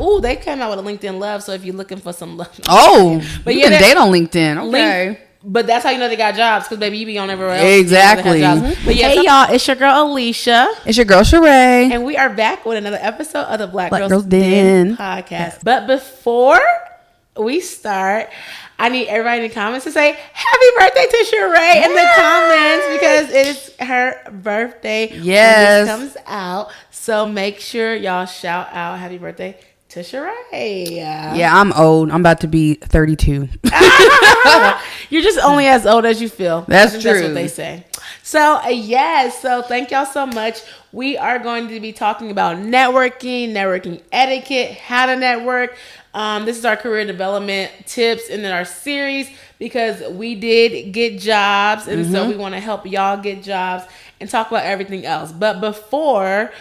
Ooh, they came out with a LinkedIn Love. So if you're looking for some love, but you can date on LinkedIn. Okay. But that's how you know they got jobs, because baby, you be on everywhere else. Exactly. But yeah, hey y'all, it's your girl Alieshia. It's your girl Surea. And we are back with another episode of the Black Girls Den podcast. Yes. But before we start, I need everybody in the comments to say happy birthday to Surea in the comments, because it's her birthday when this comes out. So make sure y'all shout out happy birthday to Surea. Yeah, I'm old. I'm about to be 32. You're just only as old as you feel. That's true. That's what they say. So, yes. So, thank y'all so much. We are going to be talking about networking etiquette, how to network. This is our career development tips in our series, because we did get jobs. And so, we want to help y'all get jobs and talk about everything else. But before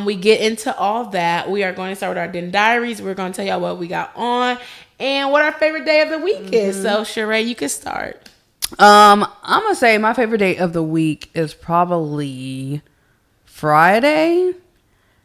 we get into all that, we are going to start with our Den Diaries. We're going to tell y'all what we got on and what our favorite day of the week is. So, Surea, you can start. I'm going to say my favorite day of the week is probably Friday,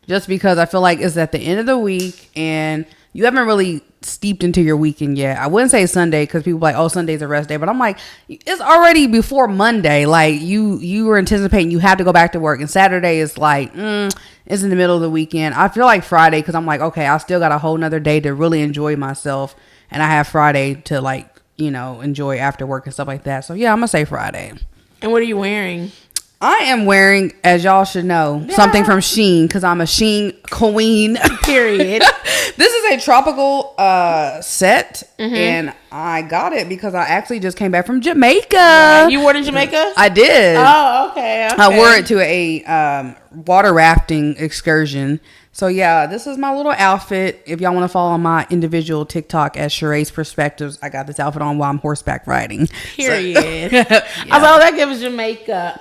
just because I feel like it's at the end of the week and you haven't really steeped into your weekend yet. I wouldn't say Sunday, because people are like, oh, Sunday's a rest day, but I'm like, it's already before Monday. Like you were anticipating you have to go back to work, and Saturday is like it's in the middle of the weekend. I feel like Friday, because I'm like, okay, I still got a whole nother day to really enjoy myself, and I have Friday to like, you know, enjoy after work and stuff like that. So yeah, I'm gonna say Friday. And what are you wearing? I am wearing, as y'all should know, something from Shein, because I'm a Shein queen. Period. This is a tropical set, and I got it because I actually just came back from Jamaica. Right. You wore it in Jamaica? I did. Oh, okay. I wore it to a water rafting excursion. So yeah, this is my little outfit. If y'all want to follow my individual TikTok as Surea's Perspectives, I got this outfit on while I'm horseback riding. Period. I was like, oh, that gives Jamaica.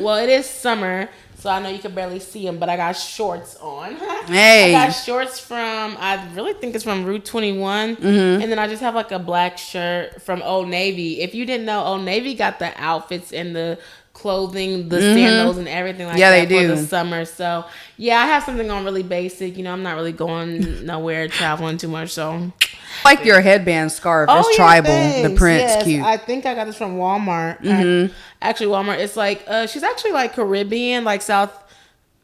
Well, it is summer, so I know you can barely see them, but I got shorts on. Hey. I got shorts from, I really think it's from Route 21. And then I just have like a black shirt from Old Navy. If you didn't know, Old Navy got the outfits and the clothing, the sandals and everything like that they do. For the summer. So yeah, I have something on really basic. You know, I'm not really going nowhere, traveling too much. So like your headband scarf is tribal. Thanks. The print's cute. I think I got this from Walmart. Actually, Walmart. It's like she's actually like Caribbean, like South.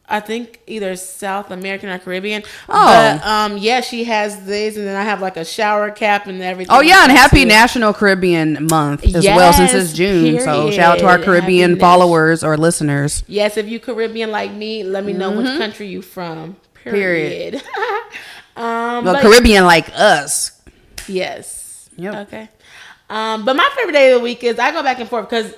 I think either South American or Caribbean. Oh. But, yeah, she has this, and then I have like a shower cap and everything. Oh, yeah, and happy National Caribbean Month as well, since it's June. Period. So shout out to our Caribbean followers or listeners. Yes, if you Caribbean like me, let me know which country you from. Period. Well, Caribbean like us. Yes. Yep. Okay. But my favorite day of the week is, I go back and forth, because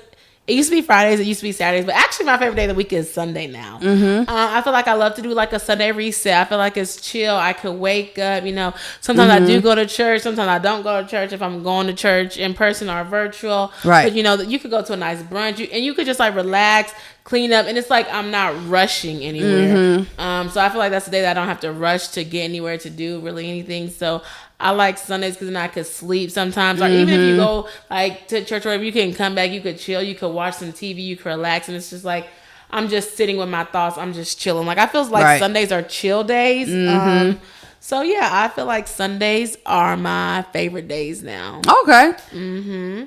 it used to be Fridays, it used to be Saturdays, but actually my favorite day of the week is Sunday now. I feel like I love to do like a Sunday reset. I feel like it's chill. I could wake up, you know. Sometimes I do go to church. Sometimes I don't go to church if I'm going to church in person or virtual. Right. But, you know, you could go to a nice brunch and you could just like relax, clean up, and it's like I'm not rushing anywhere. So I feel like that's the day that I don't have to rush to get anywhere to do really anything. So I like Sundays because then I could sleep sometimes. Or even if you go like to church or whatever, you can come back, you could chill, you could watch some TV, you could relax, and it's just like I'm just sitting with my thoughts. I'm just chilling. Like I feel like Sundays are chill days. So yeah, I feel like Sundays are my favorite days now. Okay.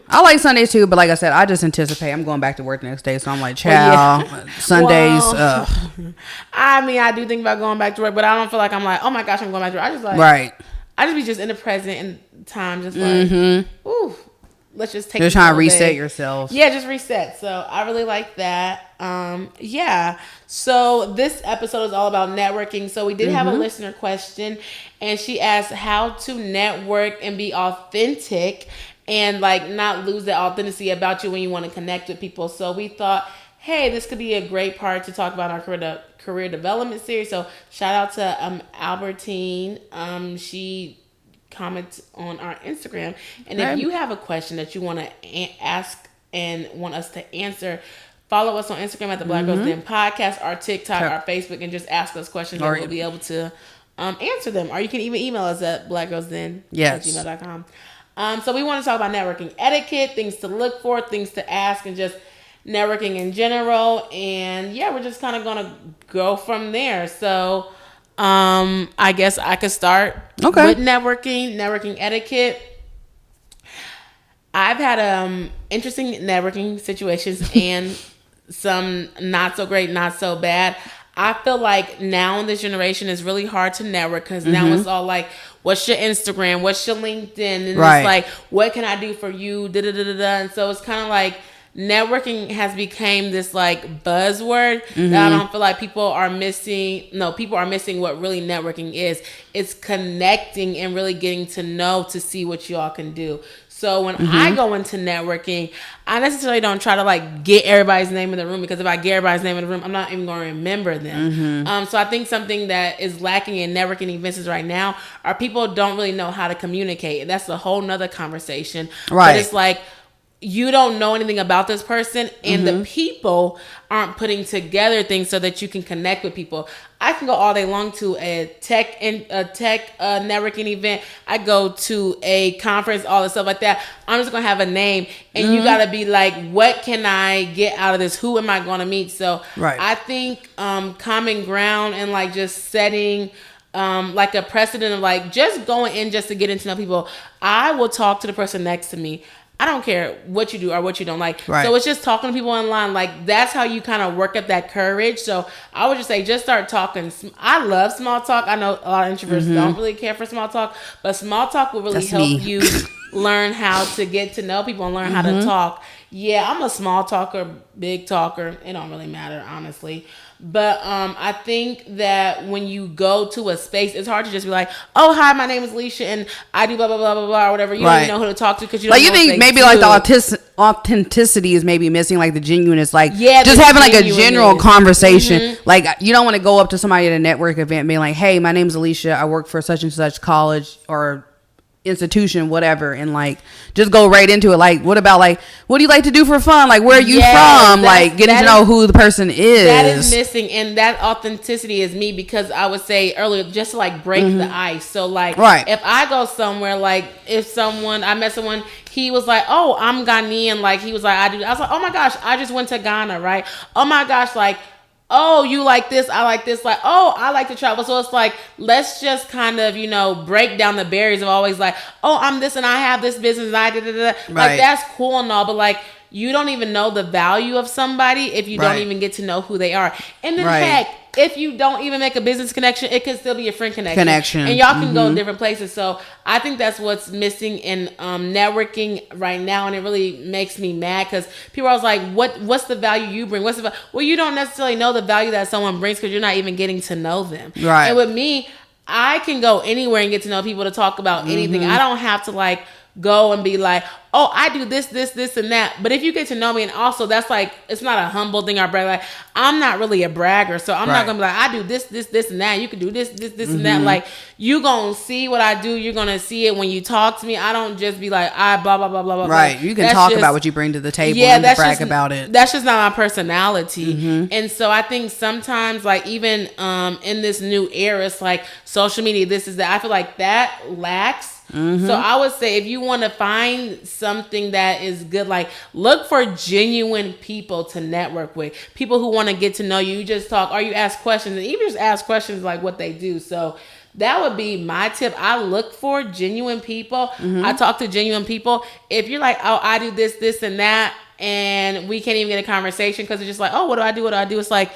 I like Sundays too, but like I said, I just anticipate I'm going back to work the next day, so I'm like, child, Sundays. I mean, I do think about going back to work, but I don't feel like I'm like, oh my gosh, I'm going back to work. I just like, I just be just in the present and time, just like, ooh, let's just take. You're trying to reset yourself. Yeah, just reset. So I really like that. Yeah. So this episode is all about networking. So we did have a listener question, and she asked how to network and be authentic and like not lose that authenticity about you when you want to connect with people. So we thought, hey, this could be a great part to talk about our career development series. So shout out to Albertine. She comments on our Instagram, and if you have a question that you want to ask and want us to answer, follow us on Instagram at the Black Girls Den Podcast, our TikTok, our Facebook, and just ask us questions, and we'll be able to answer them. Or you can even email us at blackgirlsden@gmail.com. So we want to talk about networking etiquette, things to look for, things to ask, and just networking in general. And yeah, we're just kind of going to go from there. So I guess I could start with networking etiquette. I've had interesting networking situations and some not so great, not so bad. I feel like now in this generation it's really hard to network because now it's all like, what's your Instagram? What's your LinkedIn? And it's like, what can I do for you? Da da da da da. And so it's kind of like networking has become this like buzzword that I don't feel like people are missing. No, people are missing what really networking is. It's connecting and really getting to know to see what y'all can do. So when I go into networking, I necessarily don't try to like get everybody's name in the room, because if I get everybody's name in the room, I'm not even going to remember them. So I think something that is lacking in networking events right now are people don't really know how to communicate. And that's a whole nother conversation. Right. But it's like, you don't know anything about this person, and the people aren't putting together things so that you can connect with people. I can go all day long to a tech networking event. I go to a conference, all the stuff like that. I'm just gonna have a name, and you gotta be like, what can I get out of this? Who am I gonna meet? So I think common ground and like just setting like a precedent of like just going in just to get into know people. I will talk to the person next to me. I don't care what you do or what you don't like. So it's just talking to people online. Like, that's how you kind of work up that courage. So I would just say, just start talking. I love small talk. I know a lot of introverts don't really care for small talk, but small talk will really help you learn how to get to know people and learn how to talk. Yeah, I'm a small talker, big talker. It don't really matter, honestly. But I think that when you go to a space, it's hard to just be like, oh, hi, my name is Alieshia and I do blah, blah, blah, blah, blah, or whatever. You don't even know who to talk to because you don't know. Like, you think maybe like the authenticity is maybe missing, like the genuineness, like just having like a general conversation. Like, you don't want to go up to somebody at a network event and be like, hey, my name is Alieshia. I work for such and such college or institution, whatever, and like just go right into it. Like, what about like, what do you like to do for fun? Like, where are you from? Like, getting to know who the person is. That is missing, and that authenticity is me, because I would say earlier, just to like break the ice. So like, if I go somewhere, like if I met someone, he was like, oh, I'm Ghanaian, like he was like, I was like, oh my gosh, I just went to Ghana, right? Oh my gosh, like, oh, you like this, I like this, like, oh, I like to travel. So it's like, let's just kind of, break down the barriers of always like, oh, I'm this and I have this business and I da. Like, that's cool and all, but like, you don't even know the value of somebody if you don't even get to know who they are. And then heck, if you don't even make a business connection, it could still be a friend connection. And y'all can go different places. So I think that's what's missing in networking right now. And it really makes me mad, because people are always like, what's the value you bring? Well, you don't necessarily know the value that someone brings because you're not even getting to know them. Right. And with me, I can go anywhere and get to know people to talk about anything. I don't have to like go and be like, oh, I do this, and that. But if you get to know me, and also that's like, it's not a humble thing or brag. Like, I'm not really a bragger, so I'm not gonna be like, I do this, and that. You can do this, and that. Like, you gonna see what I do. You're gonna see it when you talk to me. I don't just be like, I blah blah blah blah blah. Right. You can talk about what you bring to the table. Yeah, and brag about it. That's just not my personality. And so I think sometimes, like, even in this new era, it's like social media, this is that. I feel like that lacks. So I would say, if you want to find something that is good, like, look for genuine people to network with, people who want to get to know you. You just talk, or you ask questions, and even just ask questions like what they do. So that would be my tip. I look for genuine people. I talk to genuine people. If you're like, oh, I do this and that, and we can't even get a conversation because it's just like, oh, what do I do? It's like,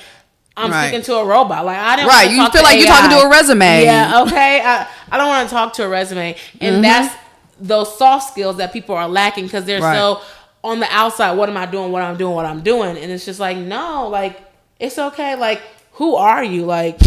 I'm speaking to a robot. Like, I didn't. You feel like you're talking to a resume. Yeah. Okay. I don't want to talk to a resume, and that's those soft skills that people are lacking because they're so on the outside. What am I doing? What I'm doing? And it's just like, no. Like, it's okay. Like, who are you? Like,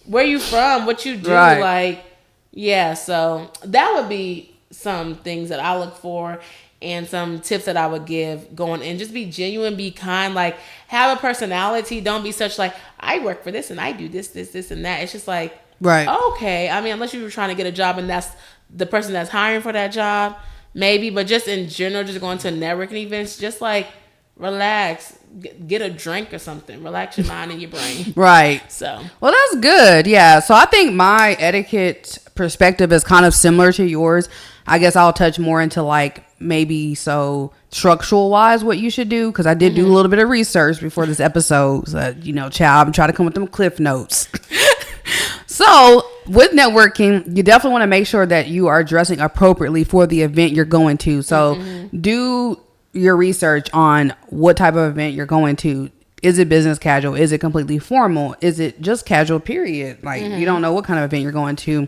where you from? What you do? Like, yeah. So that would be some things that I look for. And some tips that I would give going in. Just be genuine, be kind, like, have a personality. Don't be such like, I work for this and I do this and that. It's just like, okay. I mean, unless you were trying to get a job and that's the person that's hiring for that job, maybe. But just in general, just going to networking events, just like, relax, get a drink or something, relax your mind and your brain. So, well, that's good. Yeah. So I think my etiquette perspective is kind of similar to yours. I guess I'll touch more into like maybe structural wise what you should do, because I did do a little bit of research before this episode. So, child, I'm trying to come with them cliff notes. So with networking, you definitely want to make sure that you are dressing appropriately for the event you're going to. So do your research on what type of event you're going to. Is it business casual? Is it completely formal? Is it just casual, period? Like, you don't know what kind of event you're going to.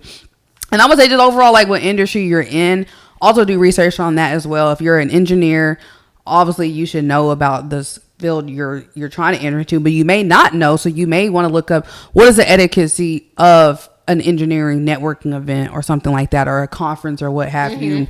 And I would say just overall, like what industry you're in, also do research on that as well. If you're an engineer, obviously you should know about this field you're trying to enter into, but you may not know. So you may want to look up what is the etiquette of an engineering networking event or something like that, or a conference or what have you.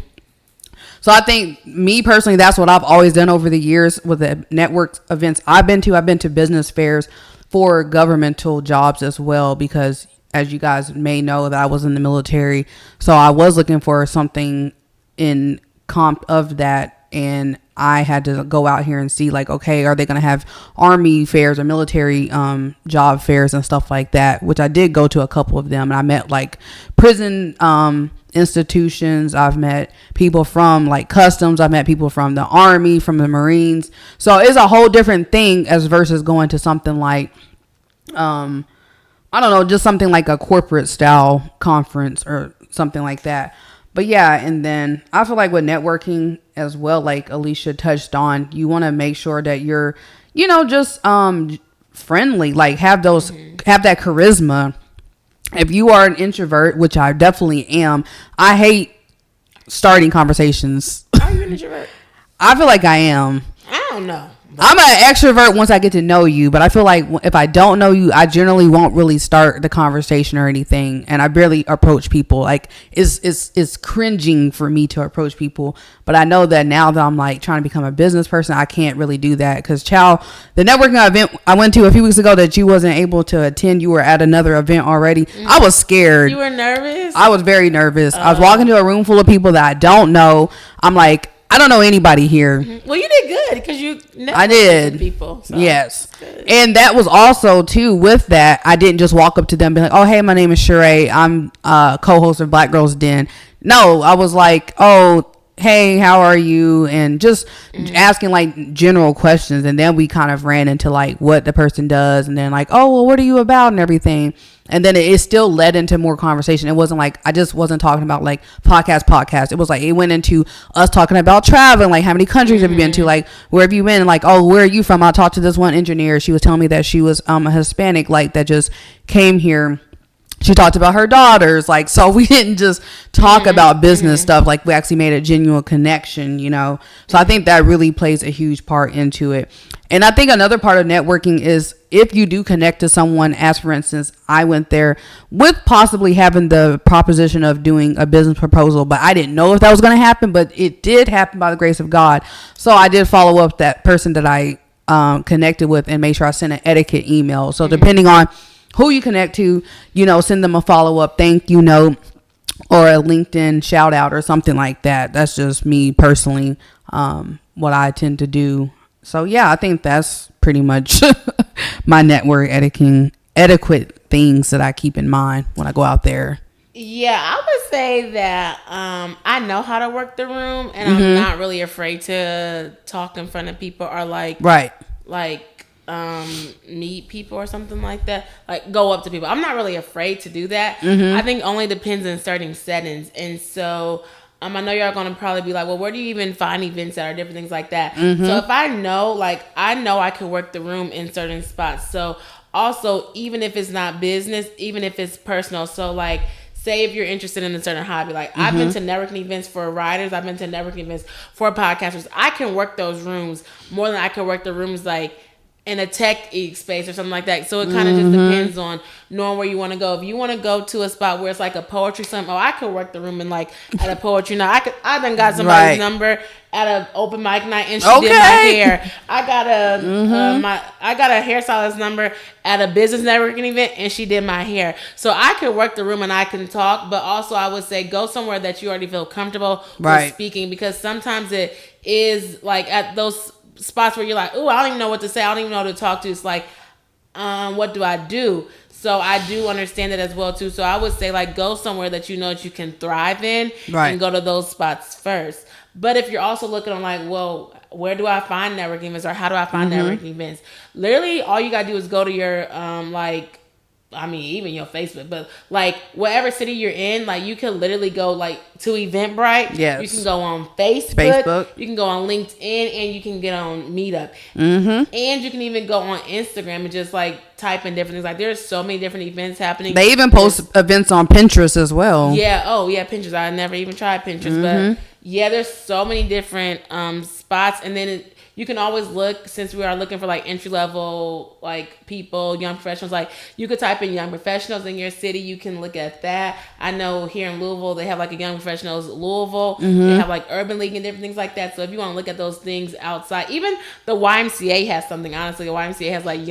So I think, me personally, that's what I've always done over the years with the network events I've been to. I've been to business fairs for governmental jobs as well, because as you guys may know, that I was in the military. So I was looking for something in comp of that, and I had to go out here and see, like, okay, are they going to have army fairs or military job fairs and stuff like that, which I did go to a couple of them. And I met like prison institutions. I've met people from like customs. I've met people from the army, from the Marines. So it's a whole different thing as versus going to something like I don't know, just something like a corporate style conference or something like that. But yeah, and then I feel like with networking as well, like Alieshia touched on, you want to make sure that you're, just friendly, like have that charisma. If you are an introvert, which I definitely am, I hate starting conversations. Are you an introvert? I feel like I am. I don't know. I'm an extrovert once I get to know you, but I feel like if I don't know you, I generally won't really start the conversation or anything, and I barely approach people. Like it's cringing for me to approach people, but I know that now that I'm like trying to become a business person, I can't really do that because the networking event I went to a few weeks ago that you wasn't able to attend, you were at another event already. I was scared. You were nervous? I was very nervous. I was walking to a room full of people that I don't know. I'm like, I don't know anybody here. Well, you did good because I did. People. So yes. And that was also, too, with that, I didn't just walk up to them and be like, oh, hey, my name is Surea. I'm co-host of Black Girls Den. No, I was like, oh, hey, how are you? And just asking like general questions. And then we kind of ran into like what the person does. And then like, oh, well, what are you about and everything. And then it still led into more conversation. It wasn't like, I just wasn't talking about like podcast. It was like, it went into us talking about traveling. Like, how many countries have you been to? Like, where have you been? Like, oh, where are you from? I talked to this one engineer. She was telling me that she was a Hispanic, like that just came here. She talked about her daughters. Like, so we didn't just talk about business stuff. Like, we actually made a genuine connection, So I think that really plays a huge part into it. And I think another part of networking is if you do connect to someone, as for instance, I went there with possibly having the proposition of doing a business proposal, but I didn't know if that was going to happen, but it did happen by the grace of God. So I did follow up that person that I connected with and make sure I sent an etiquette email. So depending on who you connect to, send them a follow-up thank you note or a LinkedIn shout out or something like that. That's just me personally, what I tend to do. So yeah, I think that's pretty much my network etiquette things that I keep in mind when I go out there. Yeah, I would say that I know how to work the room, and I'm not really afraid to talk in front of people or like meet people or something like that, like go up to people. I'm not really afraid to do that. I think only depends on certain settings. And so I know y'all gonna probably be like, well, where do you even find events that are different things like that? So if I know I can work the room in certain spots. So also, even if it's not business, even if it's personal, so like say if you're interested in a certain hobby, like I've been to networking events for writers, I've been to networking events for podcasters. I can work those rooms more than I can work the rooms like in a tech space or something like that. So it kind of just depends on knowing where you want to go. If you want to go to a spot where it's like a poetry slam, I could work the room in like at a poetry night. I done got somebody's number at an open mic night and she did my hair. I got a hairstylist number at a business networking event and she did my hair. So I could work the room and I can talk, but also I would say go somewhere that you already feel comfortable with speaking, because sometimes it is like at those spots where you're like, oh, I don't even know what to say. I don't even know who to talk to. It's like, what do I do? So I do understand that as well too. So I would say like go somewhere that you know that you can thrive in and go to those spots first. But if you're also looking on like, well, where do I find networking events or how do I find networking events? Literally all you gotta do is go to your I mean, even your Facebook, but like whatever city you're in, like you can literally go like to Eventbrite. Yes. You can go on Facebook. You can go on LinkedIn, and you can get on Meetup. And you can even go on Instagram and just like type in different things. Like there's so many different events happening. They even post events on Pinterest as well. Yeah. Oh yeah, Pinterest. I never even tried Pinterest, but yeah, there's so many different spots, and then you can always look, since we are looking for like entry level like people, young professionals, like you could type in young professionals in your city. You can look at that. I know here in Louisville they have like a young professionals Louisville. They have like Urban League and different things like that. So if you want to look at those things outside, even the YMCA has something. Honestly, the YMCA has like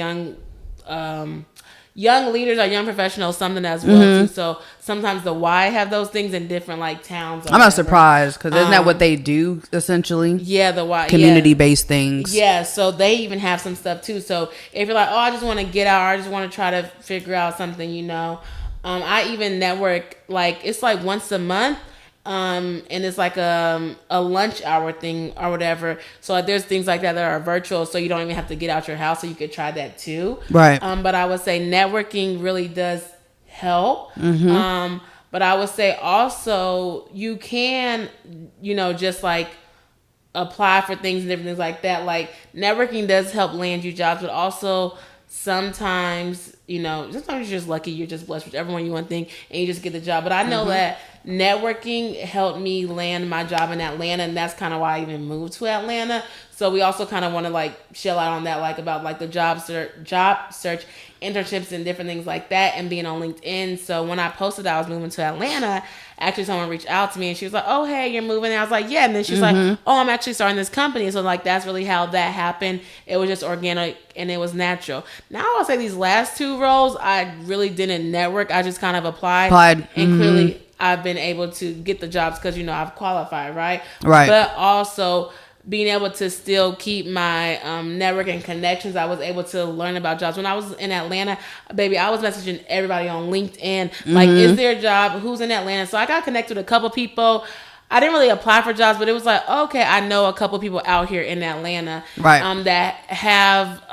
young leaders or young professionals, something as well too. So sometimes the Y have those things in different like towns. I'm not surprised, because isn't that what they do essentially? Yeah, the Y, community based things. Yeah, so they even have some stuff too. So if you're like, oh, I just want to get out, or I just want to try to figure out something, I even network like it's like once a month. And it's like a lunch hour thing or whatever. So like there's things like that are virtual, so you don't even have to get out your house. So you could try that too. Right. But I would say networking really does help. But I would say also you can, just like apply for things and different things like that. Like networking does help land you jobs, but also sometimes you're just lucky, you're just blessed, whichever one you want to think, and you just get the job. But I know that networking helped me land my job in Atlanta, and that's kind of why I even moved to Atlanta. So we also kind of want to like shell out on that, like about like the job search, internships and different things like that, and being on LinkedIn. So when I posted that I was moving to Atlanta, actually someone reached out to me and she was like, oh, hey, you're moving. And I was like, yeah. And then she was like, oh, I'm actually starting this company. So like that's really how that happened. It was just organic and it was natural. Now I'll say these last two roles, I really didn't network. I just kind of applied. And clearly I've been able to get the jobs because, I've qualified, right? Right. But also being able to still keep my network and connections, I was able to learn about jobs. When I was in Atlanta, baby, I was messaging everybody on LinkedIn. Like, is there a job? Who's in Atlanta? So I got connected with a couple people. I didn't really apply for jobs, but it was like, okay, I know a couple people out here in Atlanta, right, that have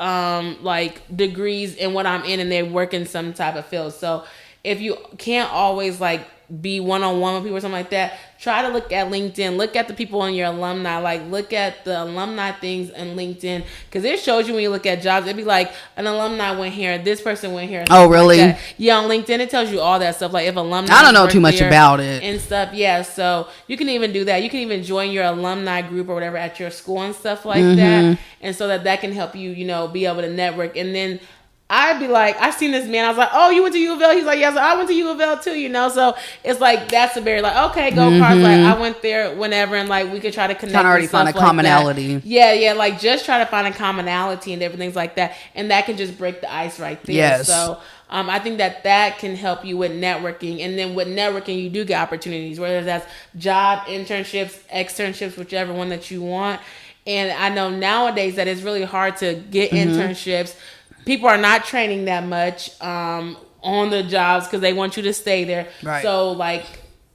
like degrees in what I'm in, and they work in some type of field. So if you can't always like be one-on-one with people or something like that, try to look at LinkedIn, look at the people in your alumni, like look at the alumni things in LinkedIn, because it shows you when you look at jobs, it'd be like an alumni went here, this person went here. Oh, really? Like yeah, on LinkedIn it tells you all that stuff, like if alumni, I don't know too much about it and stuff. Yeah, so you can even do that. You can even join your alumni group or whatever at your school and stuff like that, and so that can help you, be able to network. And then I'd be like, I seen this man, I was like, oh, you went to U of L? He's like, yeah. So I went to U of L too, So it's like, that's a very like, okay, go cards. Like I went there whenever, and like we could try to connect. Trying to already find a commonality. Like yeah, like just try to find a commonality and different things like that, and that can just break the ice right there. Yes. So I think that can help you with networking, and then with networking, you do get opportunities, whether that's job, internships, externships, whichever one that you want. And I know nowadays that it's really hard to get internships. People are not training that much on the jobs because they want you to stay there. Right. So, like,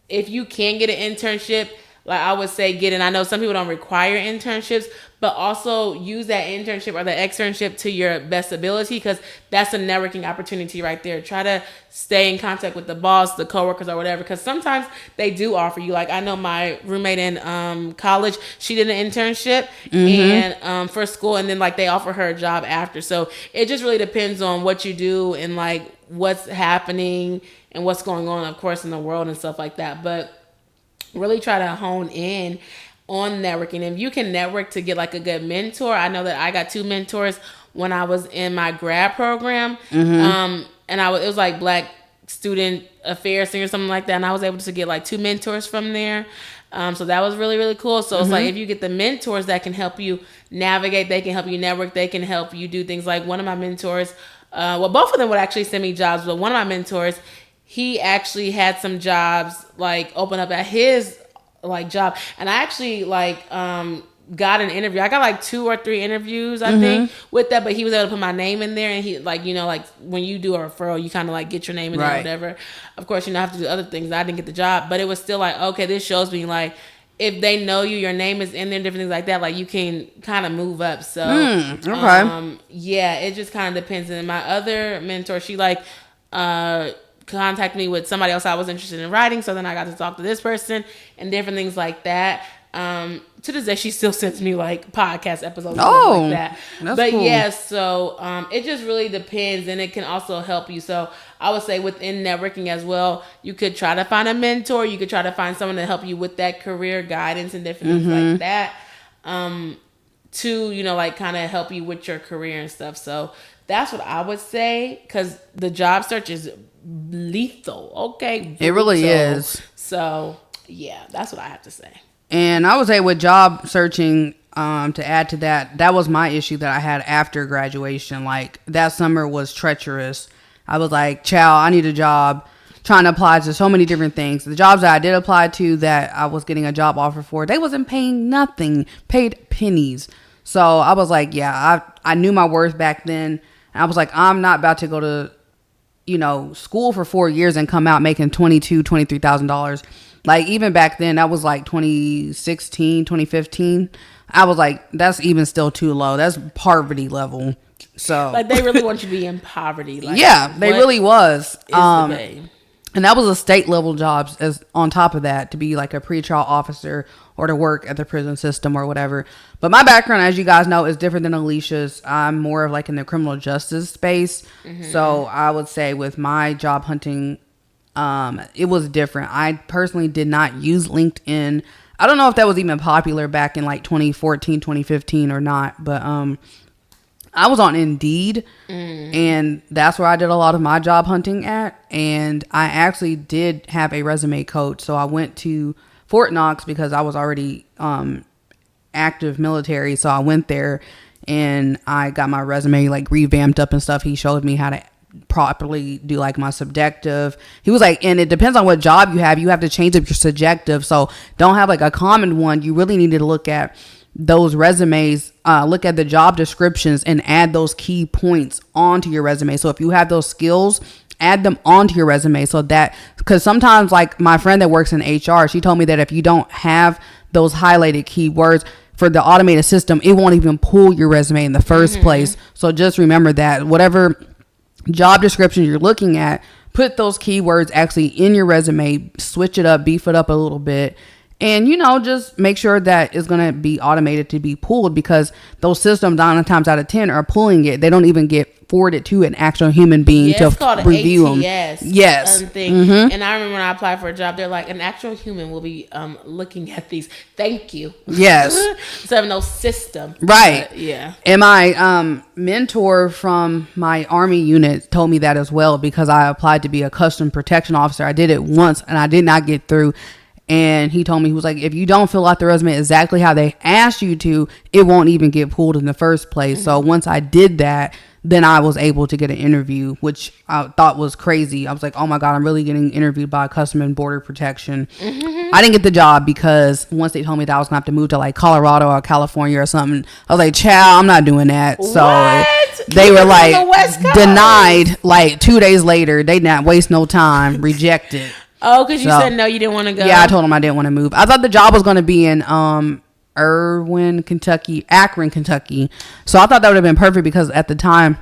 if you can get an internship, like I would say get it. I know some people don't require internships, but also use that internship or the externship to your best ability, because that's a networking opportunity right there. Try to stay in contact with the boss, the coworkers, or whatever, because sometimes they do offer you. Like I know my roommate in college, she did an internship and for school, and then like they offer her a job after. So it just really depends on what you do and like what's happening and what's going on, of course, in the world and stuff like that. But really try to hone in on networking. If you can network to get like a good mentor, I know that I got 2 mentors when I was in my grad program, and it was like Black Student Affairs thing or something like that, and I was able to get like 2 mentors from there. So that was really, really cool. So it's like if you get the mentors that can help you navigate, they can help you network, they can help you do things. Like one of my mentors, both of them would actually send me jobs, but one of my mentors, he actually had some jobs like open up at his like job, and I actually like got an interview. I got like 2 or 3 interviews, I think, with that, but he was able to put my name in there, and he like, like when you do a referral, you kind of like get your name in there or whatever. Of course, I have to do other things. I didn't get the job, but it was still like, okay, this shows me like if they know you, your name is in there, different things like that, like you can kind of move up. So yeah, it just kind of depends. And my other mentor, she like contact me with somebody else I was interested in writing. So then I got to talk to this person and different things like that. To this day, she still sends me like podcast episodes. Like that. But cool. Yeah, so it just really depends, and it can also help you. So I would say within networking as well, you could try to find a mentor. You could try to find someone to help you with that career guidance and different things like that. To, you know, like kind of help you with your career and stuff. So that's what I would say, because the job search is lethal. Okay, brutal. It really is. So yeah, that's what I have to say. And I would say with job searching, to add to that, that was my issue that I had after graduation. Like that summer was treacherous. I was like, chow, I need a job. Trying to apply to so many different things. The jobs that I did apply to that I was getting a job offer for, they wasn't paying nothing, paid pennies. So I was like, yeah, I knew my worth back then. And I was like, I'm not about to go to, you know, school for 4 years and come out making $23,000. Like even back then, that was like 2016, 2015. I was like, that's even still too low. That's poverty level. So like they really want you to be in poverty. Like, yeah, they really was. The and that was a state level jobs as on top of that to be like a pretrial officer or to work at the prison system or whatever. But my background, as you guys know, is different than Alieshia's. I'm more of like in the criminal justice space. So I would say with my job hunting, it was different. I personally did not use LinkedIn. I don't know if that was even popular back in like 2014, 2015 or not, but I was on Indeed, and that's where I did a lot of my job hunting at. And I actually did have a resume coach. So I went to Fort Knox because I was already active military. So I went there and I got my resume like revamped up and stuff. He showed me how to properly do like my subjective. He was like, and it depends on what job you have to change up your subjective. So don't have like a common one. You really need to look at those resumes, look at the job descriptions and add those key points onto your resume. So if you have those skills, add them onto your resume. So that, because sometimes like my friend that works in HR, she told me that if you don't have those highlighted keywords for the automated system, it won't even pull your resume in the first place. So just remember that whatever job description you're looking at, put those keywords actually in your resume, switch it up, beef it up a little bit. And, you know, just make sure that it's going to be automated to be pulled, because those systems 9 times out of 10 are pulling it. They don't even get forwarded to an actual human being to review them. Yes. And I remember when I applied for a job, they're like, an actual human will be looking at these. Thank you. Yes. So having no system. Right. Yeah. And my mentor from my Army unit told me that as well, because I applied to be a custom protection officer. I did it once and I did not get through. And he told me, he was like, if you don't fill out the resume exactly how they asked you to, it won't even get pulled in the first place. So once I did that, then I was able to get an interview, which I thought was crazy. I was like, oh my God, I'm really getting interviewed by Customs and Border Protection. I didn't get the job because once they told me that I was going to have to move to like Colorado or California or something, I was like, child, I'm not doing that. What? So they were like denied like 2 days later. They did not waste no time, rejected. Oh, because you said no, you didn't want to go. Yeah, I told him I didn't want to move. I thought the job was going to be in Akron, Kentucky. So I thought that would have been perfect, because at the time,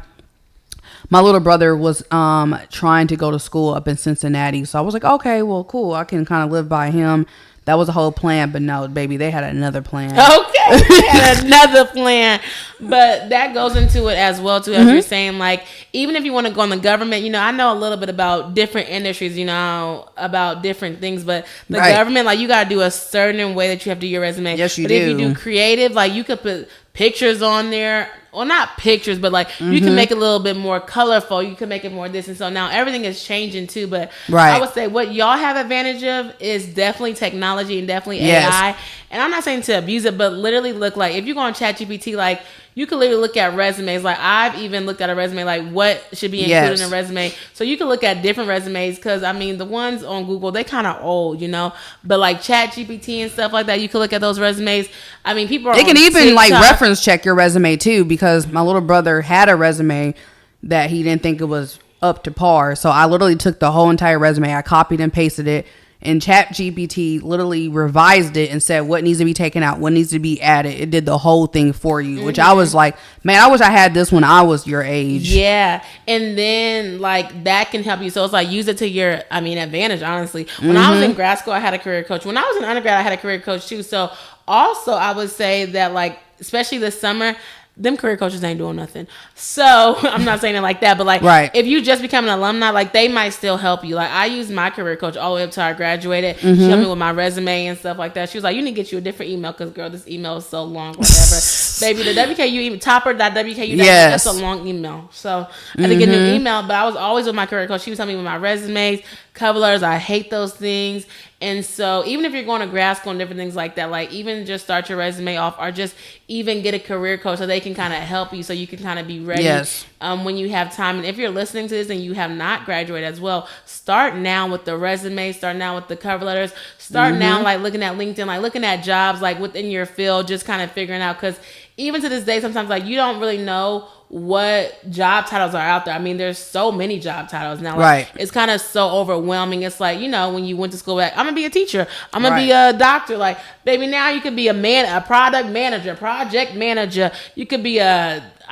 my little brother was trying to go to school up in Cincinnati. So I was like, okay, well, cool. I can kind of live by him. That was a whole plan, but no, baby, they had another plan. Okay, they had another plan. But that goes into it as well, too, as you're saying, like, even if you want to go in the government, you know, I know a little bit about different industries, you know, about different things, but the government, like, you got to do a certain way that you have to do your resume. Yes, you do. But if you do creative, like, you could put pictures on there. Well, not pictures, but like you can make it a little bit more colorful. You can make it more this, and so now everything is changing too. But I would say what y'all have advantage of is definitely technology and definitely AI. And I'm not saying to abuse it, but literally look, like if you go on ChatGPT, like you can literally look at resumes. Like I've even looked at a resume, like what should be included in a resume. So you can look at different resumes, because I mean the ones on Google, they kind of old, you know. But like ChatGPT and stuff like that, you can look at those resumes. I mean, people are. They can even TikTok, like reference check your resume too, because my little brother had a resume that he didn't think it was up to par. So I literally took the whole entire resume, I copied and pasted it, and ChatGPT literally revised it and said what needs to be taken out, what needs to be added. It did the whole thing for you, which I was like, man, I wish I had this when I was your age. Yeah. And then like that can help you. So it's like use it to your, advantage, honestly. When I was in grad school, I had a career coach. When I was in undergrad, I had a career coach too. So also I would say that like, especially this summer, them career coaches ain't doing nothing. So I'm not saying it like that, but like if you just become an alumni, like they might still help you. Like I used my career coach all the way up till I graduated. She helped me with my resume and stuff like that. She was like, you need to get you a different email because girl, this email is so long, whatever. Baby, the WKU email, topper.wku, that's a long email. So I had to get a new email, but I was always with my career coach. She was helping me with my resumes, cover letters. I hate those things. And so even if you're going to grad school and different things like that, like even just start your resume off or just even get a career coach so they can kind of help you so you can kind of be ready when you have time. And if you're listening to this and you have not graduated as well, start now with the resume, start now with the cover letters, start now like looking at LinkedIn, like looking at jobs like within your field, just kind of figuring out, because even to this day, sometimes like you don't really know what job titles are out there. I mean, there's so many job titles now. Like, it's kind of so overwhelming. It's like, when you went to school, like, I'm gonna be a teacher, I'm gonna be a doctor. Like, baby, now you could be a product manager, project manager. You could be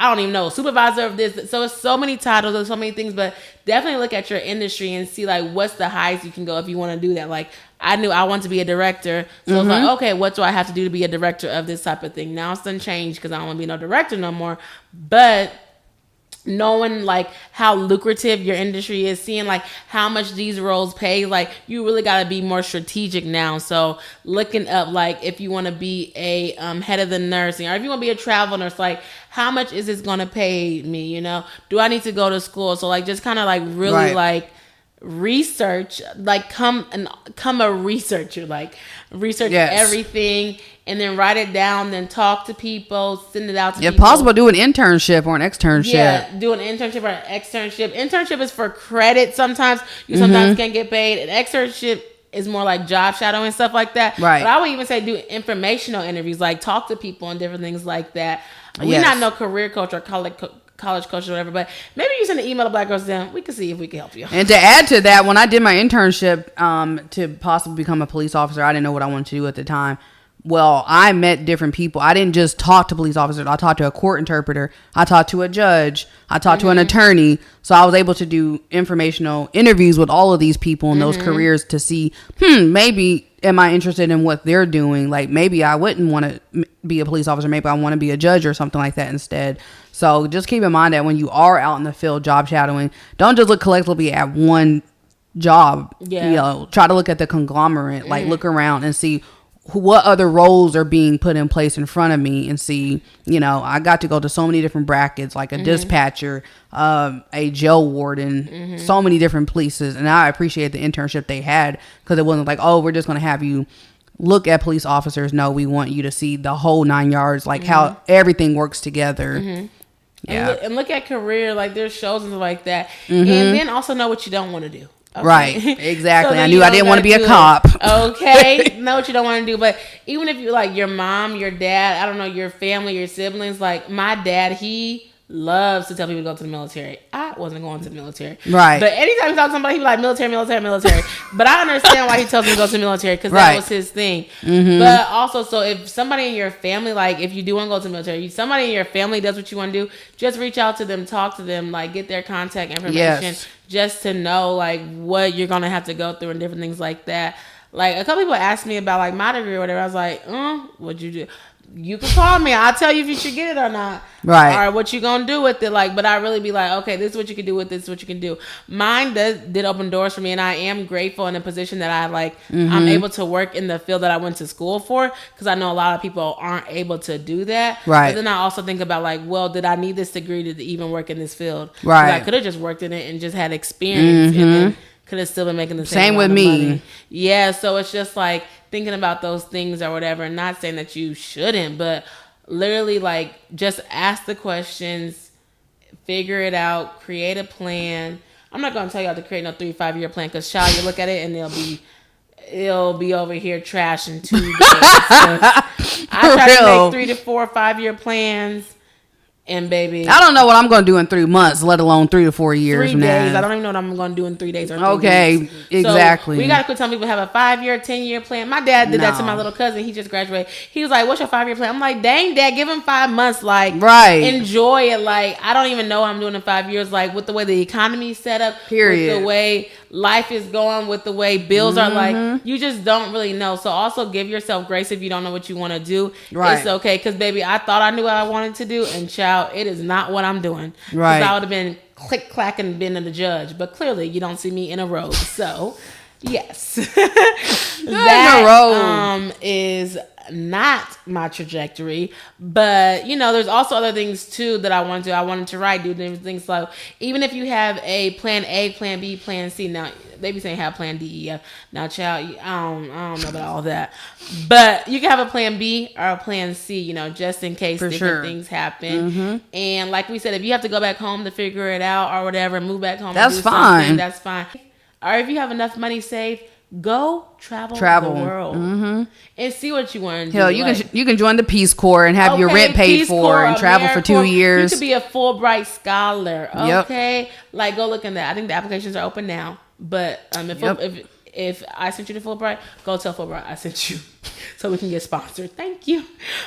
I don't even know, supervisor of this. So it's so many titles, there's so many things, but definitely look at your industry and see like what's the highest you can go if you want to do that. Like I knew I wanted to be a director. So it's like, okay, what do I have to do to be a director of this type of thing? Now it's done changed because I don't want to be no director no more. But knowing like how lucrative your industry is, seeing like how much these roles pay, like you really got to be more strategic now. So looking up like if you want to be a head of the nursing, or if you want to be a travel nurse, like how much is this going to pay me? Do I need to go to school? So like just kind of like really like research, like come a researcher, like research everything and then write it down, then talk to people, send it out to people. If possible, do an internship or an externship. Yeah, do an internship or an externship. Internship is for credit sometimes. You sometimes can't get paid. An externship is more like job shadowing and stuff like that. Right. But I would even say do informational interviews, like talk to people and different things like that. We're not no career coach or college coach or whatever, but maybe you send an email to Black Girls Down. We can see if we can help you. And to add to that, when I did my internship to possibly become a police officer, I didn't know what I wanted to do at the time. Well, I met different people. I didn't just talk to police officers. I talked to a court interpreter. I talked to a judge. I talked to an attorney. So I was able to do informational interviews with all of these people in those careers to see, maybe am I interested in what they're doing? Like maybe I wouldn't want to be a police officer. Maybe I want to be a judge or something like that instead. So just keep in mind that when you are out in the field job shadowing, don't just look collectively at one job. Try to look at the conglomerate, like look around and see what other roles are being put in place in front of me and see, I got to go to so many different brackets, like a dispatcher, a jail warden, so many different places. And I appreciate the internship they had because it wasn't like, oh, we're just going to have you look at police officers. No, we want you to see the whole 9 yards, like how everything works together. Yeah. And look at career, like there's shows and stuff like that. And then also know what you don't want to do. Okay. Right, exactly. So I knew I didn't want to be a cop. Okay, know what you don't want to do. But even if you like your mom, your dad, I don't know, your family, your siblings, like my dad, he loves to tell people to go to the military. I wasn't going to the military. Right. But anytime he talks to somebody, he be like, military. But I understand why he tells me to go to the military because that was his thing. But also, so if somebody in your family, like if you do want to go to the military, somebody in your family does what you want to do, just reach out to them, talk to them, like get their contact information just to know like what you're going to have to go through and different things like that. Like a couple people asked me about like my degree or whatever. I was like, what'd you do? You can call me. I'll tell you if you should get it or not. Right. Or what you gonna do with it. Like, but I really be like, okay, this is what you can do with this. This is what you can do. Mine did open doors for me, and I am grateful in a position that I like. I'm able to work in the field that I went to school for because I know a lot of people aren't able to do that. Right. But then I also think about like, well, did I need this degree to even work in this field? Right. I could have just worked in it and just had experience and then could have still been making the same with me. Money. Yeah. So it's just like thinking about those things or whatever, and not saying that you shouldn't, but literally like just ask the questions, figure it out, create a plan. I'm not gonna tell y'all to create no 3-5 year plan because child, you look at it and it'll be over here trash in 2 days. I try to make 3 to 4 5 year plans, And baby, I don't know what I'm going to do in 3 months, let alone 3 to 4 years. 3 days. I don't even know what I'm going to do in 3 days or 3 okay, weeks. exactly. So we got to quit telling people to have a 5-year, 10-year plan. My dad did that to my little cousin. He just graduated. He was like, "What's your 5-year plan?" I'm like, "Dang, Dad, give him 5 months. Like, enjoy it. Like, I don't even know what I'm doing in 5 years. Like, with the way the economy's set up, period. With the way life is going, with the way bills are, like, you just don't really know. So also give yourself grace if you don't know what you want to do. Right. It's okay, because baby, I thought I knew what I wanted to do, and child, it is not what I'm doing. Right. Because I would have been click clack and been the judge, but clearly you don't see me in a robe. So yes, that is not my trajectory. But you know, there's also other things too that I want to do. I wanted to write, do different things. So even if you have a plan A, plan B, plan C, now they be saying have plan D, E, F. Now, child, I don't know about all that, but you can have a plan B or a plan C, you know, just in case different things happen. And like we said, if you have to go back home to figure it out or whatever, move back home, that's fine. That's fine. Or if you have enough money saved, go travel the world and see what you want to do. Hell, you can join the Peace Corps and have your rent paid for and travel for 2 years. You could be a Fulbright scholar. Okay, yep. Like go look in that. I think the applications are open now. But if I sent you to Fulbright, go tell Fulbright I sent you, so we can get sponsored. Thank you.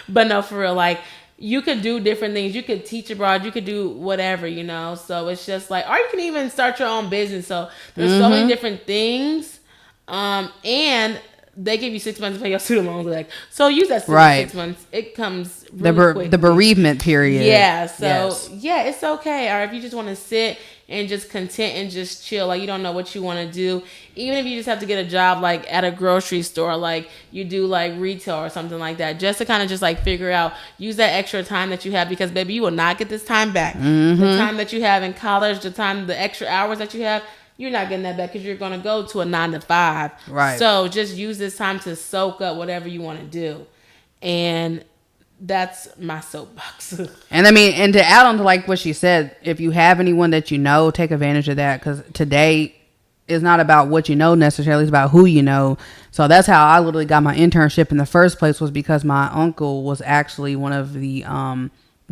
But no, for real, like. You could do different things. You could teach abroad. You could do whatever, you know. So it's just like, or you can even start your own business. So there's so many different things. And they give you 6 months to pay your student loans. Like, so use that 6 months. It comes really quick. The bereavement period. Yeah. So yeah, it's okay. Or if you just want to sit and just content and just chill, like you don't know what you want to do, even if you just have to get a job like at a grocery store, like you do like retail or something like that, just to kind of just like figure out, use that extra time that you have, because baby, you will not get this time back. The time that you have in college, the extra hours that you have, you're not getting that back because you're going to go to a 9 to 5. Right. So just use this time to soak up whatever you want to do. And that's my soapbox. And I mean, and to add on to like what she said, if you have anyone that you know, take advantage of that, because today is not about what you know necessarily, it's about who you know. So that's how I literally got my internship in the first place, was because my uncle was actually one of the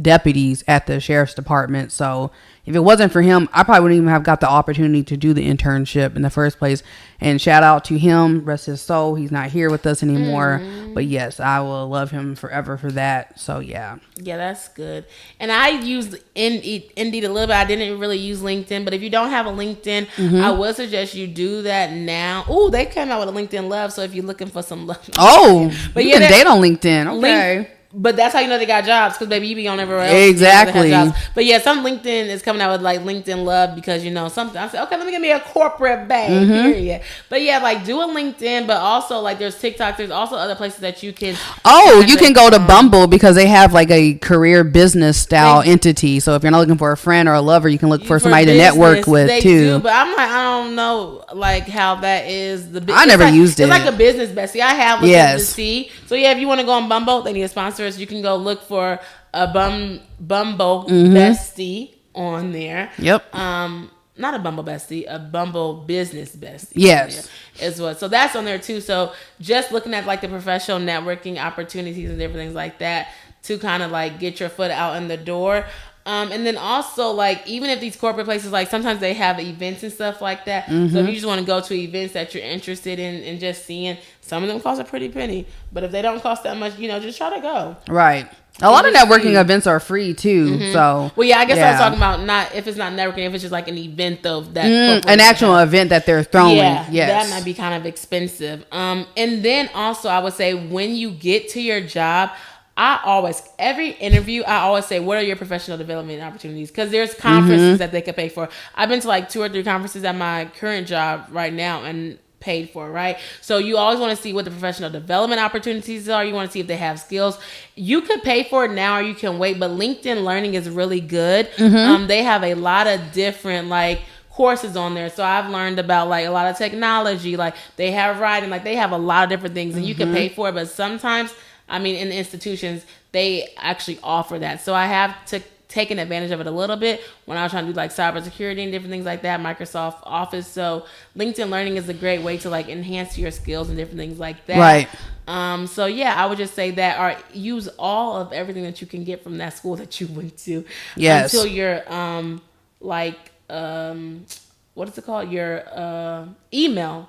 deputies at the sheriff's department. So if it wasn't for him, I probably wouldn't even have got the opportunity to do the internship in the first place. And shout out to him, rest his soul. He's not here with us anymore. But yes, I will love him forever for that. So yeah. Yeah, that's good. And I used Indeed a little bit. I didn't really use LinkedIn. But if you don't have a LinkedIn, I would suggest you do that now. Oh, they came out with a LinkedIn Love. So if you're looking for some love. Oh, but you can date on LinkedIn. Okay. But that's how you know they got jobs, because baby, you be on everywhere else. Exactly. But yeah, some LinkedIn is coming out with like LinkedIn Love, because you know something. I said, okay, let me get me a corporate bag. Period. But yeah, like do a LinkedIn, but also like there's TikTok. There's also other places that you can. Oh, you can go to Bumble, because they have like a career business style entity. So if you're not looking for a friend or a lover, you can look for somebody to network with they too. Do, but I'm like, I don't know like how that is. I never used it. It's like a business bestie. I have looked at the C. So yeah, if you want to go on Bumble, they need a sponsor us. You can go look for a Bumble bestie on there. Yep. Not a Bumble bestie, a Bumble business bestie. Yes. Is what. So that's on there too. So just looking at like the professional networking opportunities and different things like that to kind of like get your foot out in the door. And then also like, even if these corporate places, like sometimes they have events and stuff like that. So if you just want to go to events that you're interested in and just seeing, some of them cost a pretty penny, but if they don't cost that much, you know, just try to go. Right. A lot of networking events are free too. So well, yeah, I guess I was talking about not if it's not networking, if it's just like an event of that an actual event that they're throwing. Yeah, yes. That might be kind of expensive. And then also I would say when you get to your job, every interview, I always say, what are your professional development opportunities? Because there's conferences that they could pay for. I've been to like 2 or 3 conferences at my current job right now and paid for, right? So you always want to see what the professional development opportunities are. You want to see if they have skills. You could pay for it now or you can wait, but LinkedIn Learning is really good. They have a lot of different like courses on there. So I've learned about like a lot of technology, like they have writing, like they have a lot of different things and you can pay for it, but sometimes, I mean, in the institutions, they actually offer that. So I have taken advantage of it a little bit when I was trying to do like cybersecurity and different things like that, Microsoft Office. So LinkedIn Learning is a great way to like enhance your skills and different things like that. Right. So yeah, I would just say that, or use all of everything that you can get from that school that you went to. Yes. Until your what is it called? Your email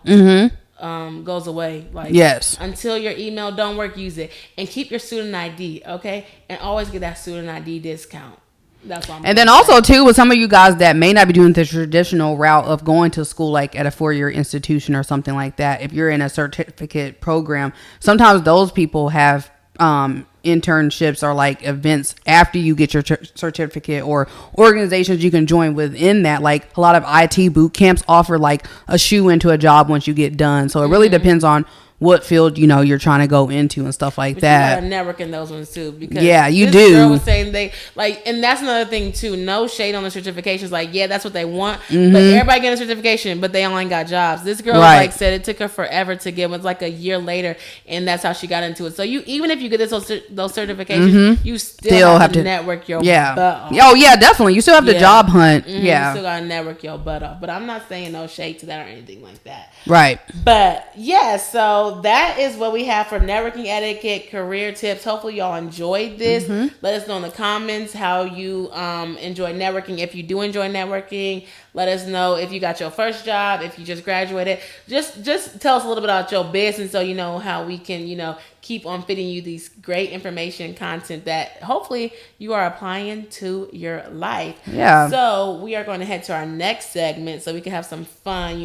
goes away. Like, yes. Until your email don't work, use it, and keep your student ID. Okay, and always get that student ID discount. That's what I'm and then also too, with some of you guys that may not be doing the traditional route of going to school, like at a 4-year institution or something like that, if you're in a certificate program, sometimes those people have internships or like events after you get your certificate, or organizations you can join within that. Like a lot of IT boot camps offer like a shoe into a job once you get done. So it really depends on what field you're trying to go into and stuff like that. You gotta network in those ones too, because this girl was saying they like, and that's another thing too. No shade on the certifications. Like, yeah, that's what they want, but everybody getting a certification, but they only got jobs. This girl like said it took her forever to get. It was like a year later, and that's how she got into it. So even if you get those certifications, you still have to network your butt off. Oh yeah, definitely. You still have to job hunt. Yeah, you still gotta network your butt off. But I'm not saying no shade to that or anything like that. Right. But yeah, so that is what we have for networking etiquette, career tips. Hopefully y'all enjoyed this. Let us know in the comments how you enjoy networking. If you do enjoy networking, let us know if you got your first job, if you just graduated. Just tell us a little bit about your business, so you know how we can keep on feeding you these great information content that hopefully you are applying to your life. Yeah. So we are going to head to our next segment so we can have some fun,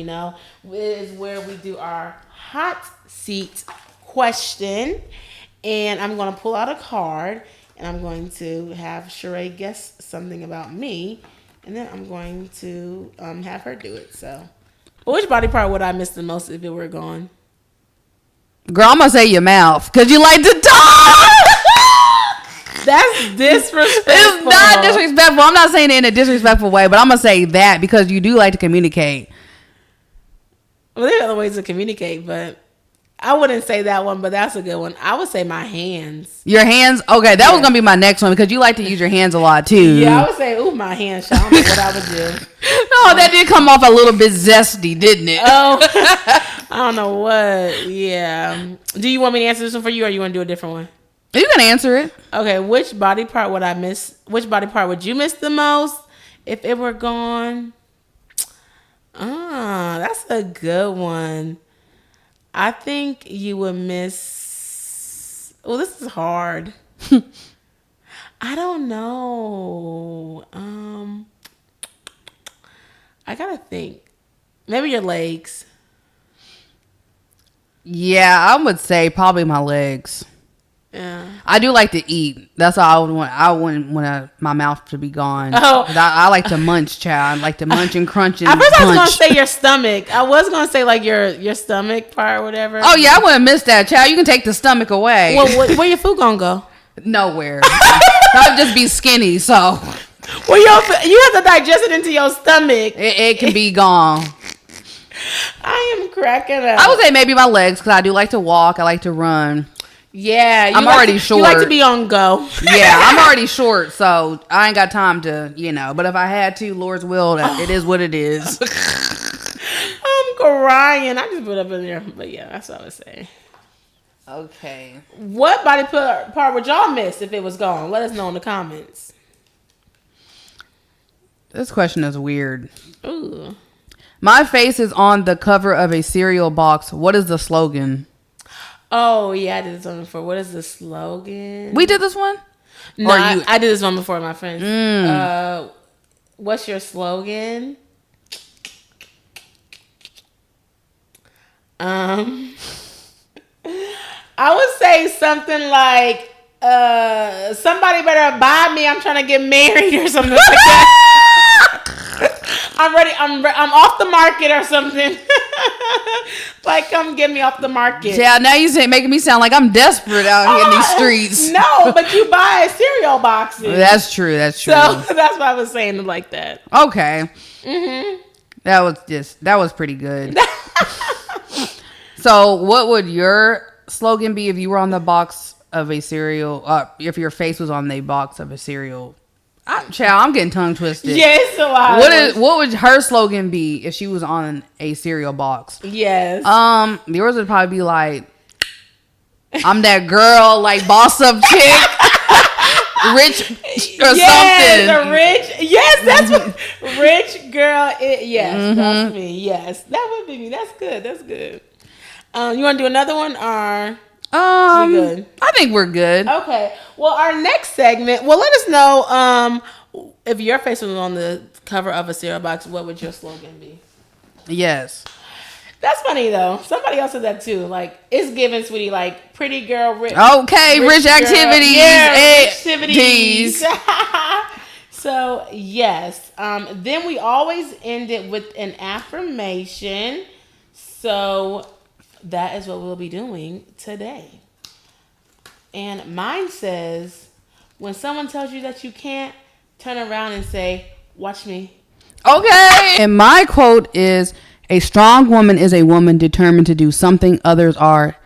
is where we do our hot seat question. And I'm going to pull out a card, and I'm going to have Sheree guess something about me, and then I'm going to have her do it. So, which body part would I miss the most if it were gone? Girl, I'm gonna say your mouth, because you like to talk. That's disrespectful. It's not disrespectful. I'm not saying it in a disrespectful way, but I'm gonna say that because you do like to communicate. Well, there are other ways to communicate, but I wouldn't say that one, but that's a good one. I would say my hands. Your hands? Okay, that was going to be my next one, because you like to use your hands a lot, too. Yeah, I would say, ooh, my hands. I don't know what I would do. No, that did come off a little bit zesty, didn't it? Oh, I don't know what. Yeah. Do you want me to answer this one for you, or you want to do a different one? You can answer it. Okay, which body part would I miss? Which body part would you miss the most if it were gone? That's a good one. I think you would miss... Well, this is hard. I don't know. I gotta think. Maybe your legs. Yeah, I would say probably my legs. Yeah. I do like to eat. That's all I would want. I wouldn't want my mouth to be gone. Oh. I like to munch, child. I like to munch and crunch and At first punch. I was going to say your stomach. I was going to say like your stomach part or whatever. Oh, yeah, I wouldn't miss that, child. You can take the stomach away. Well, where your food going to go? Nowhere. I'll just be skinny, so. Well, you have to digest it into your stomach. It can be gone. I am cracking up. I would say maybe my legs, because I do like to walk. I like to run. Yeah, I'm already short. You like to be on go. Yeah, I'm already short, so I ain't got time to, But if I had to, Lord's will, it is what it is. I'm crying. I just put up in there, but yeah, that's what I was saying. Okay. What body part would y'all miss if it was gone? Let us know in the comments. This question is weird. Ooh. My face is on the cover of a cereal box. What is the slogan? Oh, yeah, I did this one before. What is the slogan? We did this one? No, I did this one before, my friends. What's your slogan? I would say something like, somebody better buy me. I'm trying to get married or something like that. I'm ready. I'm off the market or something. Like, come get me off the market. Yeah, now you're making me sound like I'm desperate out here in these streets. No, but you buy cereal boxes. That's true. That's true. So that's why I was saying it like that. Okay. That was pretty good. So, what would your slogan be if you were on the box of a cereal? If your face was on the box of a cereal? I'm getting tongue twisted. Yes, a lot. What would her slogan be if she was on a cereal box? Yes. Yours would probably be like, I'm that girl, like boss up chick, rich or something. The rich. Yes, that's what rich girl. Yes, that's me. Yes, that would be me. That's good. That's good. You want to do another one or? We good? I think we're good. Okay. Well, our next segment. Well, let us know if your face was on the cover of a cereal box. What would your slogan be? Yes. That's funny though. Somebody else said that too. Like it's given, sweetie. Like pretty girl, rich. Okay, rich activities. Yeah, rich activities. So yes. Then we always end it with an affirmation. So that is what we'll be doing today. And mine says, when someone tells you that you can't, turn around and say, watch me. Okay. And my quote is, a strong woman is a woman determined to do something others are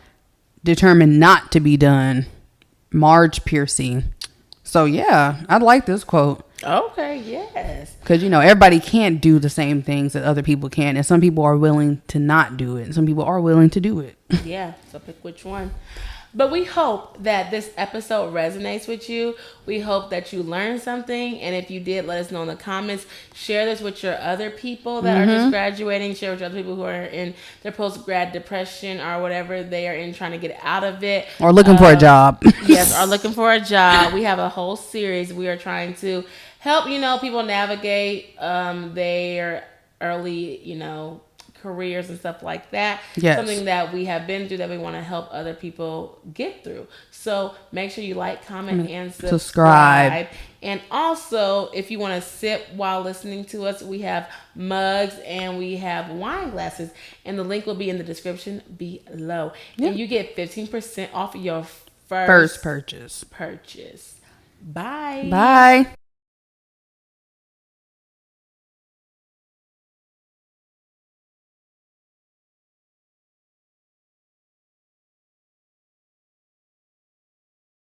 determined not to be done. Marge Piercy. So yeah, I like this quote. Okay, yes. Because, everybody can't do the same things that other people can. And some people are willing to not do it. And some people are willing to do it. Yeah, so pick which one. But we hope that this episode resonates with you. We hope that you learned something. And if you did, let us know in the comments. Share this with your other people that are just graduating. Share with your other people who are in their post-grad depression or whatever they are in, trying to get out of it. Or looking for a job. Yes, or looking for a job. We have a whole series. We are trying to help, people navigate their early, careers and stuff like that. Yes. Something that we have been through that we want to help other people get through. So make sure you like, comment, and subscribe. And also, if you want to sip while listening to us, we have mugs and we have wine glasses. And the link will be in the description below. Yep. And you get 15% off your first purchase. Bye. Bye.